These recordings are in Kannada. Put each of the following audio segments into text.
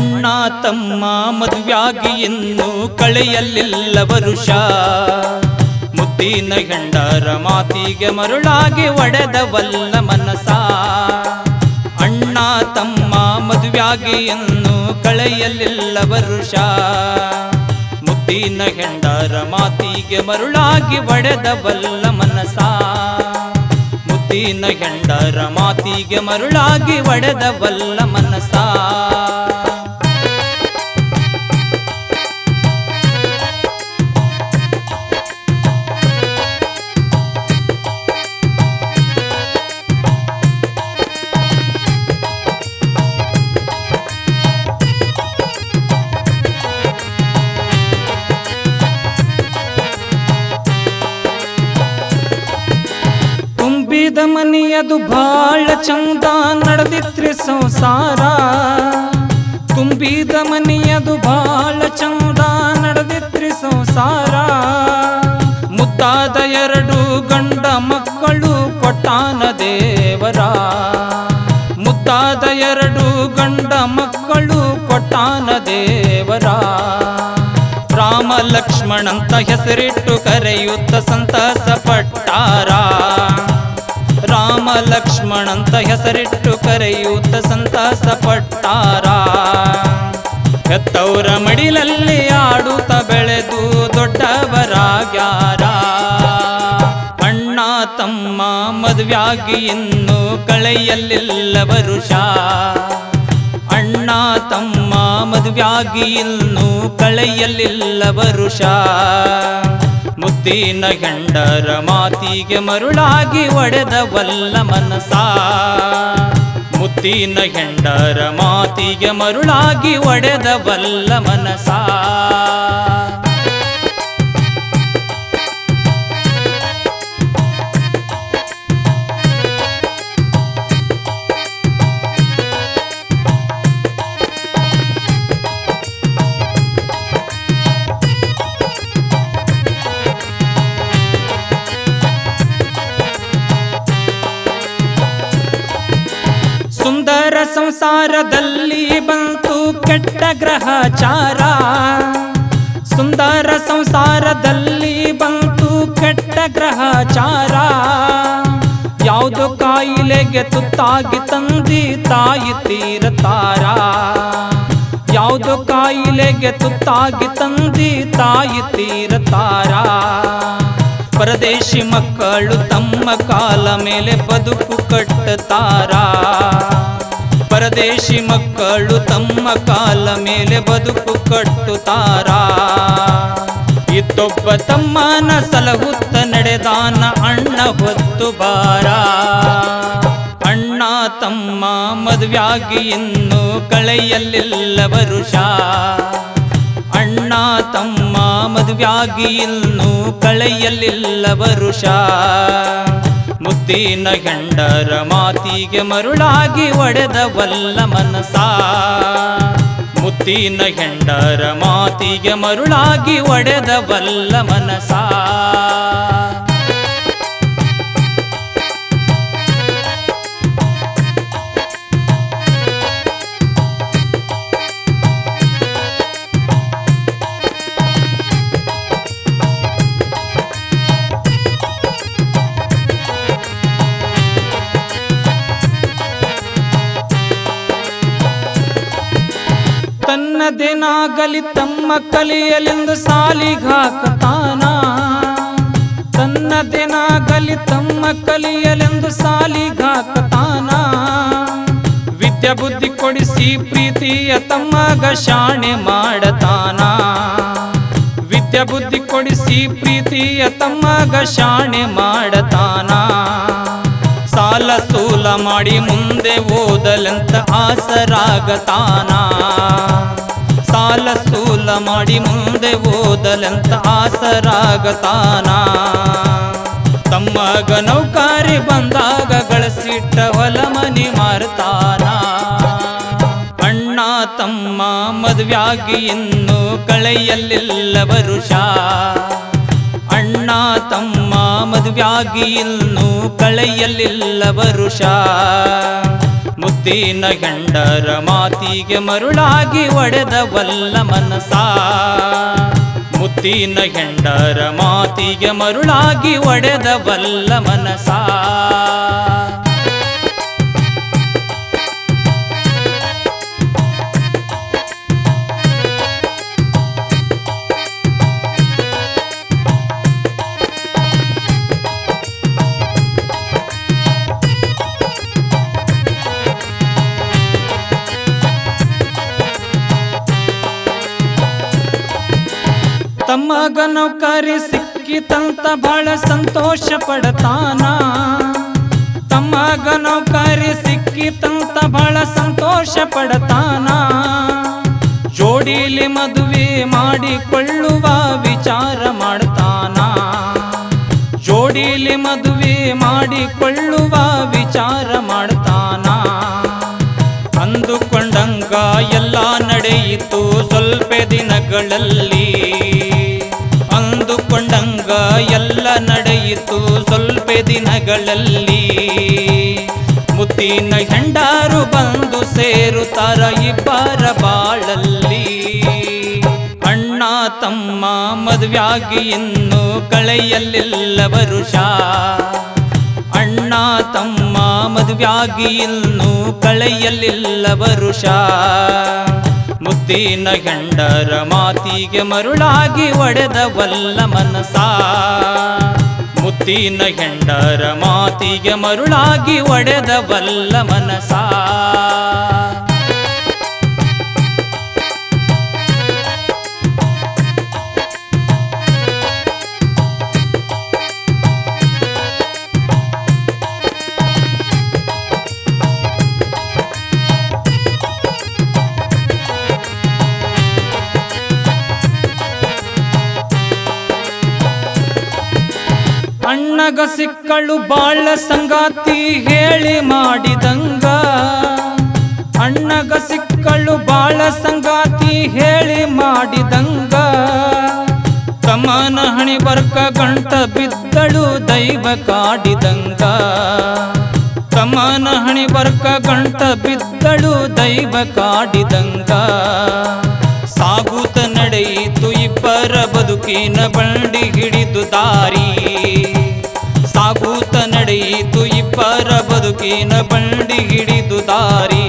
ಅಣ್ಣ ತಮ್ಮ ಮದುವ್ಯಾಗಿ ಇನ್ನೂ ಕಳೆಯಲಿಲ್ಲ ವರುಷ, ಮುದ್ದಿನ ಹೆಂಡರ ಮಾತಿಗೆ ಮರುಳಾಗಿ ಒಡೆದವಲ್ಲ ಮನಸ. ಅಣ್ಣ ತಮ್ಮ ಮದುವ್ಯಾಗಿ ಇನ್ನೂ ಕಳೆಯಲಿಲ್ಲ ವರುಷ, ಮುದ್ದಿನ ಹೆಂಡರ ಮಾತಿಗೆ ಮರುಳಾಗಿ ಒಡೆದವಲ್ಲ ಮನಸ. ಮುದ್ದಿನ ಹೆಂಡರ ಮಾತಿಗೆ ಮರುಳಾಗಿ ಒಡೆದವಲ್ಲ ಮನಸ. ತುಂಬಿದ ಮನೆಯದು ಬಾಳ ಚಂದ ನಡೆದಿತ್ರಿ ಸಂಸಾರ, ತುಂಬಿದ ಮನೆಯದು ಬಾಳ ಚಂದ ನಡೆದಿತ್ರಿ ಸಂಸಾರ. ಮುದ್ದಾದ 2 ಗಂಡ ಮಕ್ಕಳು ಕೊಟ್ಟಾನ ದೇವರ, ಮುದ್ದಾದ 2 ಗಂಡ ಮಕ್ಕಳು ಕೊಟ್ಟಾನ ದೇವರ. ರಾಮ ಲಕ್ಷ್ಮಣಂತ ಹೆಸರಿಟ್ಟು ಕರೆಯುತ್ತ ಸಂತಸ ಪಟ್ಟಾರ, ರಾಮ ಲಕ್ಷ್ಮಣಂತ ಹೆಸರಿಟ್ಟು ಕರೆಯುತ್ತ ಸಂತಸ ಪಟ್ಟಾರ. ಹೆತ್ತವರ ಮಡಿಲಲ್ಲಿ ಆಡುತ್ತ ಬೆಳೆದು ದೊಡ್ಡವರಾಗ್ಯಾರ. ಅಣ್ಣ ತಮ್ಮ ಮದುವ್ಯಾಗಿ ಇನ್ನೂ ಕಳೆಯಲಿಲ್ಲ ವರುಷ, ಅಣ್ಣ ತಮ್ಮ ಮದುವ್ಯಾಗಿ ಇನ್ನೂ ಕಳೆಯಲಿಲ್ಲ ವರುಷ. ಮುದ್ದಿನ ಹೆಂಡರ ಮಾತಿಗೆ ಮರುಳಾಗಿ ಒಡೆದವಲ್ಲ ಮನಸ, ಮುದ್ದಿನ ಹೆಂಡರ ಮಾತಿಗೆ ಮರುಳಾಗಿ ಒಡೆದವಲ್ಲ ಮನಸ. ಸುಂದರ ಸಂಸಾರದಲ್ಲಿ ಬಂತು ಕೆಟ್ಟ ಗ್ರಹಚಾರ, ಸುಂದರ ಸಂಸಾರದಲ್ಲಿ ಬಂತು ಕೆಟ್ಟ ಗ್ರಹಚಾರ. ಯಾವುದು ಕಾಯಿಲೆಗೆ ತುತ್ತಾಗಿ ತಂದಿ ತಾಯಿ ತೀರತಾರ, ಯಾವುದು ಕಾಯಿಲೆಗೆ ತುತ್ತಾಗಿ ತಂದಿ ತಾಯಿ ತೀರತಾರ. ಪರದೇಶಿ ಮಕ್ಕಳು ತಮ್ಮ ಕಾಲ ಮೇಲೆ ಬದುಕು ಕಟ್ಟತಾರ, ಪರದೇಶಿ ಮಕ್ಕಳು ತಮ್ಮ ಕಾಲ ಮೇಲೆ ಬದುಕು ಕಟ್ಟುತ್ತಾರ. ಇತ್ತೊಬ್ಬ ತಮ್ಮನ ಸಲಹುತ್ತ ನಡೆದಾನ ಅಣ್ಣ ಹೊತ್ತು ಬಾರ. ಅಣ್ಣ ತಮ್ಮ ಮದುವ್ಯಾಗಿ ಇನ್ನೂ ಕಳೆಯಲಿಲ್ಲ ವರುಷ, ಅಣ್ಣ ತಮ್ಮ ಮದುವ್ಯಾಗಿ ಇನ್ನೂ ಕಳೆಯಲಿಲ್ಲ ವರುಷ. ಮುದ್ದಿನ ಹೆಂಡರ ಮಾತಿಗೆ ಮರುಳಾಗಿ ಒಡೆದವಲ್ಲ ಮನಸ, ಮುದ್ದಿನ ಹೆಂಡರ ಮಾತಿಗೆ ಮರುಳಾಗಿ ಒಡೆದವಲ್ಲ ಮನಸ. ತನ್ನದೇನಾಗಲಿ ತಮ್ಮ ಕಲಿಯಲೆಂದು ಸಾಲಿಗಾಕತಾನ, ತನ್ನದೇನಾಗಲಿ ತಮ್ಮ ಕಲಿಯಲೆಂದು ಸಾಲಿಗಾಕತಾನ. ವಿದ್ಯಾ ಬುದ್ಧಿ ಕೊಡಿಸಿ ಪ್ರೀತಿಯ ತಮ್ಮಗ ಶಾಣೆ ಮಾಡತಾನ, ವಿದ್ಯಾ ಬುದ್ಧಿ ಕೊಡಿಸಿ ಪ್ರೀತಿಯ ತಮ್ಮಗ ಶಾಣೆ ಮಾಡತಾನ. ಸಾಲ ಸೂಲ ಮಾಡಿ ಮುಂದೆ ಓದಲೆಂತ ಆಸರಾಗತಾನ, ಸಾಲ ಸೂಲ ಮಾಡಿ ಮುಂದೆ ಓದಲೆಂತ ಆಸರಾಗತಾನ. ತಮ್ಮಗ ನೌಕರಿ ಬಂದಾಗ ಗಳಿಸಿಟ್ಟ ಹೊಲ ಮನಿ ಮಾರ್ತಾನ. ಅಣ್ಣ ತಮ್ಮ ಮದುವ್ಯಾಗಿ ಇನ್ನೂ ಕಳೆಯಲಿಲ್ಲ ವರುಷ, ಅಣ್ಣ ತಮ್ಮ ಮದುವ್ಯಾಗಿ ಇನ್ನೂ ಕಳೆಯಲಿಲ್ಲ ವರುಷ. ಮುದ್ದಿನ ಹೆಂಡರ ಮಾತಿಗೆ ಮರುಳಾಗಿ ಒಡೆದವಲ್ಲ ಮನಸ. ಮುದ್ದಿನ ಹೆಂಡರ ಮಾತಿಗೆ ಮರುಳಾಗಿ ಒಡೆದವಲ್ಲ ಮನಸ. ತಮ್ಮಗ ನೌಕರಿ ಸಿಕ್ಕಿತಂತ ಬಹಳ ಸಂತೋಷ ಪಡತಾನ. ತಮ್ಮಗ ನೌಕರಿ ಸಿಕ್ಕಿತಂತ ಬಹಳ ಸಂತೋಷ ಪಡತಾನ. ಜೋಡಿಲಿ ಮದುವೆ ಮಾಡಿಕೊಳ್ಳುವ ವಿಚಾರ ಮಾಡ್ತಾನ. ಜೋಡಿಲಿ ಮದುವೆ ಮಾಡಿಕೊಳ್ಳುವ ವಿಚಾರ ಮಾಡ್ತಾನ. ಅಂದುಕೊಂಡಂಗ ಎಲ್ಲ ನಡೆಯಿತು ಸ್ವಲ್ಪ ದಿನಗಳಲ್ಲಿ. ಅಂದುಕೊಂಡಂಗ ಎಲ್ಲ ನಡೆಯಿತು ಸ್ವಲ್ಪ ದಿನಗಳಲ್ಲಿ. ಮುದ್ದಿನ ಹೆಂಡರು ಬಂದು ಸೇರುತ್ತಾರ ಇಬ್ಬರ ಬಾಳಲ್ಲಿ. ಅಣ್ಣ ತಮ್ಮ ಮದುವೆಯಾಗಿ ಇನ್ನು ಕಳೆಯಲಿಲ್ಲ ವರುಷ. ಅಣ್ಣ ತಮ್ಮ ಮದುವೆಯಾಗಿ ಇನ್ನು ಕಳೆಯಲಿಲ್ಲ ವರುಷ. ಮುದ್ದಿನ ಹೆಂಡರ ಮಾತಿಗೆ ಮರುಳಾಗಿ ಒಡೆದವಲ್ಲ ಮನಸ. ಮುದ್ದಿನ ಹೆಂಡರ ಮಾತಿಗೆ ಮರುಳಾಗಿ ಒಡೆದವಲ್ಲ ಮನಸ. ಅಣ್ಣಗ ಸಿಕ್ಕಳು ಬಾಳ ಸಂಗಾತಿ ಹೇಳಿ ಮಾಡಿದಂಗ. ಅಣ್ಣಗ ಸಿಕ್ಕಳು ಬಾಳ ಸಂಗಾತಿ ಹೇಳಿ ಮಾಡಿದಂಗ. ತಮ್ಮನ ಹಣಿ ಬರ್ಕ ಗಂಟ ಬಿದ್ದಳು ದೈವ ಕಾಡಿದಂಗ. ತಮ್ಮನ ಹಣಿ ಬರ್ಕ ಗಂಟ ಬಿದ್ದಳು ದೈವ ಕಾಡಿದಂಗ. ಸಾಗುತ್ತ ನಡೆಯಿತು ಇಬ್ಬರ ಬದುಕಿನ ಬಂಡಿ ಹಿಡಿದು ದಾರಿ. ಸಾಗುತ್ತ ನಡೆಯಿತು ಇಬ್ಬರ ಬದುಕಿನ ಬಂಡಿ ಹಿಡಿದು ದಾರಿ.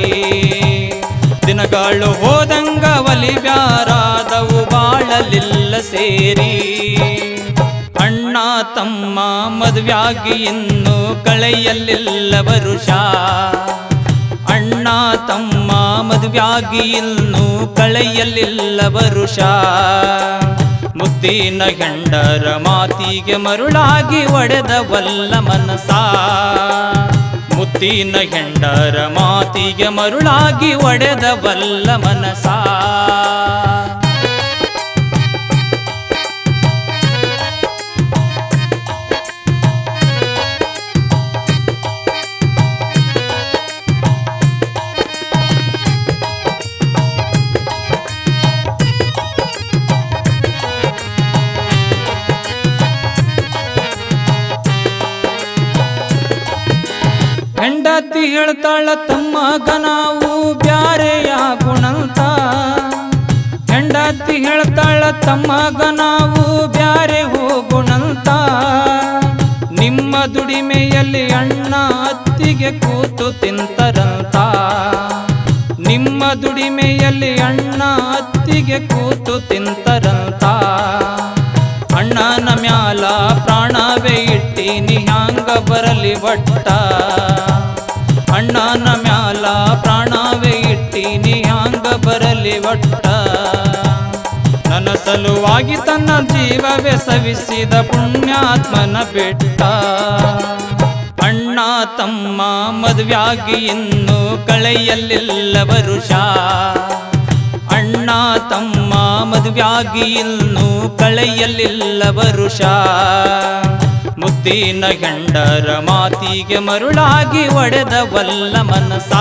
ದಿನಗಳು ಹೋದಂಗ ಒಲಿಬ್ಯಾರಾದವು ಬಾಳಲಿಲ್ಲ ಸೇರಿ. ಅಣ್ಣ ತಮ್ಮ ಮದುವೆಯಾಗಿ ಇನ್ನು ಕಳೆಯಲಿಲ್ಲ ವರುಷ. ಅಣ್ಣ ತಮ್ಮ ಮದುವೆಯಾಗಿ ಇನ್ನು ಕಳೆಯಲಿಲ್ಲ ವರುಷ. ಮುದ್ದಿನ ಹೆಂಡರ ಮಾತಿಗೆ ಮರುಳಾಗಿ ಒಡೆದವಲ್ಲ ಮನಸ. ಮುದ್ದಿನ ಹೆಂಡರ ಮಾತಿಗೆ ಮರುಳಾಗಿ ಒಡೆದವಲ್ಲ ಮನಸ. ಹೆಂಡತಿ ಹೇಳ್ತಾಳ ತಮ್ಮಗ ನಾವು ಬ್ಯಾರೆಯಾಗುಣಂತ. ಹೆಂಡತಿ ಹೇಳ್ತಾಳ ತಮ್ಮಗ ನಾವು ಬ್ಯಾರೆ ಹೋಗುಣಂತ. ನಿಮ್ಮ ದುಡಿಮೆಯಲ್ಲಿ ಅಣ್ಣ ಅತ್ತಿಗೆ ಕೂತು ತಿಂತರಂತ. ನಿಮ್ಮ ದುಡಿಮೆಯಲ್ಲಿ ಅಣ್ಣ ಅತ್ತಿಗೆ ಕೂತು ತಿಂತರಂತ. ಅಣ್ಣನ ಮ್ಯಾಲ ಪ್ರಾಣವೇ ಇಟ್ಟೀನಿ ಹ್ಯಾಂಗ ಬರಲಿ ಒಟ್ಟ. ಅಣ್ಣನ ಮ್ಯಾಲ ಪ್ರಾಣವೇ ಇಟ್ಟೀನಿ ಹ್ಯಾಂಗ ಬರಲಿ ಒಟ್ಟ. ನನ್ನ ಸಲುವಾಗಿ ತನ್ನ ಜೀವವೇ ಸವಿಸಿದ ಪುಣ್ಯಾತ್ಮನ ಬೆಟ್ಟ. ಅಣ್ಣ ತಮ್ಮ ಮದುವೆಯಾಗಿ ಇನ್ನು ಕಳೆಯಲಿಲ್ಲ ವರುಷ. ಅಣ್ಣ ತಮ್ಮ ಮದುವೆಯಾಗಿ ಇನ್ನು ಕಳೆಯಲಿಲ್ಲ ವರುಷ. ಮುದ್ದಿನ ಹೆಂಡರ ಮಾತಿಗೆ ಮರುಳಾಗಿ ಒಡೆದವಲ್ಲ ಮನಸ.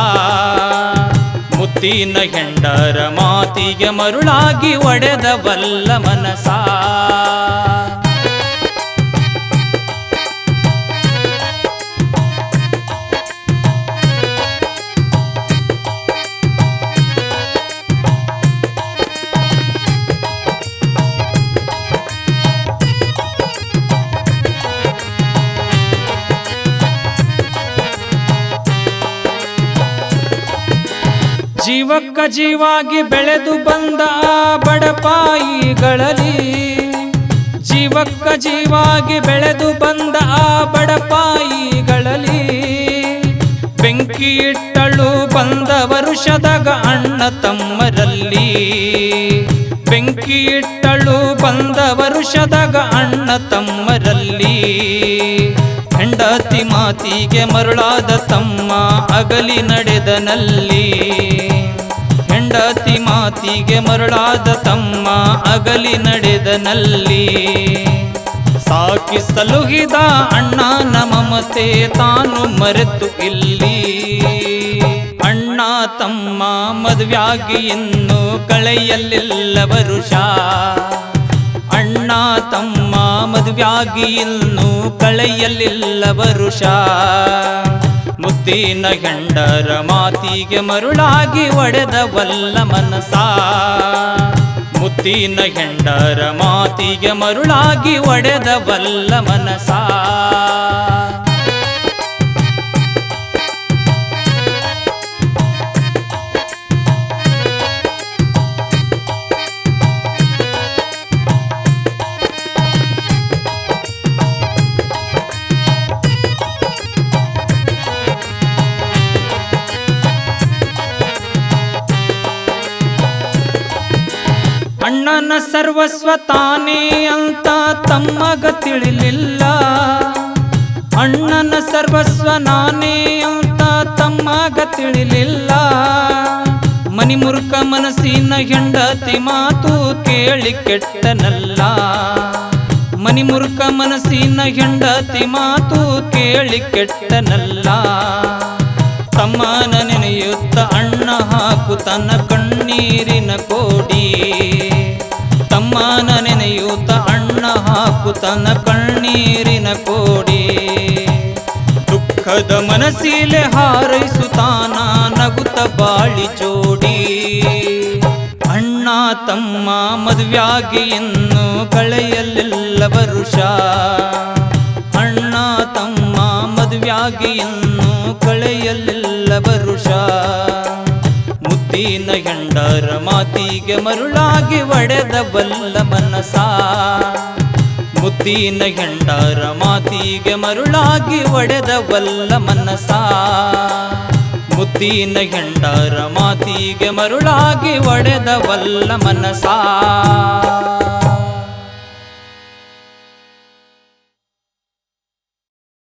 ಮುದ್ದಿನ ಹೆಂಡರ ಮಾತಿಗೆ ಮರುಳಾಗಿ ಒಡೆದವಲ್ಲ ಮನಸ. ಜೀವಕ್ಕ ಜೀವಾಗಿ ಬೆಳೆದು ಬಂದ ಬಡಪಾಯಿಗಳಲ್ಲಿ ಜೀವಕ್ಕ ಜೀವಾಗಿ ಬೆಳೆದು ಬಂದ ಬಡಪಾಯಿಗಳಲ್ಲಿ ಬೆಂಕಿ ಇಟ್ಟಳು ಬಂದ ವರುಷದಾಗ ಅಣ್ಣ ತಮ್ಮರಲ್ಲಿ ಬೆಂಕಿ ಇಟ್ಟಳು ಬಂದ ವರುಷದಾಗ ಅಣ್ಣ ತಮ್ಮರಲ್ಲಿ ಹೆಂಡತಿ ಮಾತಿಗೆ ಮರುಳಾದ ತಮ್ಮ ಅಗಲಿ ನಡೆದನಲ್ಲಿ ಹೆಂಡತಿ ಮಾತಿಗೆ ಮರುಳಾದ ತಮ್ಮ ಅಗಲಿ ನಡೆದನಲ್ಲಿ ಸಾಕಿ ಸಲುಹಿದ ಅಣ್ಣನ ಮಮತೆ ತಾನು ಮರೆತು ಇಲ್ಲಿ ಅಣ್ಣ ತಮ್ಮ ಮದುವೆಯಾಗಿ ಇನ್ನು ಕಳೆಯಲಿಲ್ಲ ವರುಷ ಅಣ್ಣ ತಮ್ಮ ಮದುವೆಯಾಗಿ ಇನ್ನು ಕಳೆಯಲಿಲ್ಲ ವರುಷ ಮುದ್ದಿನ ಹೆಂಡರ ಮಾತಿಗೆ ಮರುಳಾಗಿ ಒಡೆದವಲ್ಲ ಮನಸ ಮುದ್ದಿನ ಹೆಂಡರ ಮಾತಿಗೆ ಮರುಳಾಗಿ ಒಡೆದವಲ್ಲ ಮನಸ ಅಣ್ಣನ ಸರ್ವಸ್ವ ತಾನೇ ಅಂತ ತಮ್ಮಗ ತಿಳಿಲಿಲ್ಲ ಅಣ್ಣನ ಸರ್ವಸ್ವ ನಾನೇ ಅಂತ ತಮ್ಮಗ ತಿಳಿಲಿಲ್ಲ ಮನಿಮುರುಕ ಮನಸ್ಸಿನ ಹೆಂಡತಿ ಮಾತು ಕೇಳಿ ಕೆಟ್ಟನಲ್ಲ ಮನಿಮುರುಕ ಮನಸ್ಸಿನ ಹೆಂಡತಿ ಮಾತು ಕೇಳಿ ಕೆಟ್ಟನಲ್ಲ ತಮ್ಮನ ನೆನೆಯುತ್ತ ಅಣ್ಣ ಹಾಕು ತನ್ನ ಕಣ್ಣೀರಿನ ಕೋಡಿ ತಮ್ಮನ ನೆನೆಯುತ್ತ ಅಣ್ಣ ಹಾಕು ತನ್ನ ಕಣ್ಣೀರಿನ ಕೋಡಿ ದುಃಖದ ಮನಸ್ಸಿಲೆ ಹಾರೈಸುತ್ತಾನ ನಗುತ್ತ ಬಾಳಿ ಜೋಡಿ ಅಣ್ಣ ತಮ್ಮ ಮದುವೆಯಾಗಿ ಇನ್ನು ಕಳೆಯಲಿಲ್ಲ ವರುಷ ಅಣ್ಣ ತಮ್ಮ ಮದುವೆಯಾಗಿ ಇನ್ನು ಕಳೆಯಲಿಲ್ಲ ವರುಷ ಮುದ್ದಿನ ಹೆಂಡರ ಮಾತಿಗೆ ಮರುಳಾಗಿ ಒಡೆದವಲ್ಲ ಮನಸ ಮುದ್ದಿನ ಹೆಂಡರ ಮಾತಿಗೆ ಮರುಳಾಗಿ ಒಡೆದವಲ್ಲ ಮನಸ ಮುದ್ದಿನ ಹೆಂಡರ ಮಾತಿಗೆ ಮರುಳಾಗಿ ಒಡೆದವಲ್ಲ ಮನಸ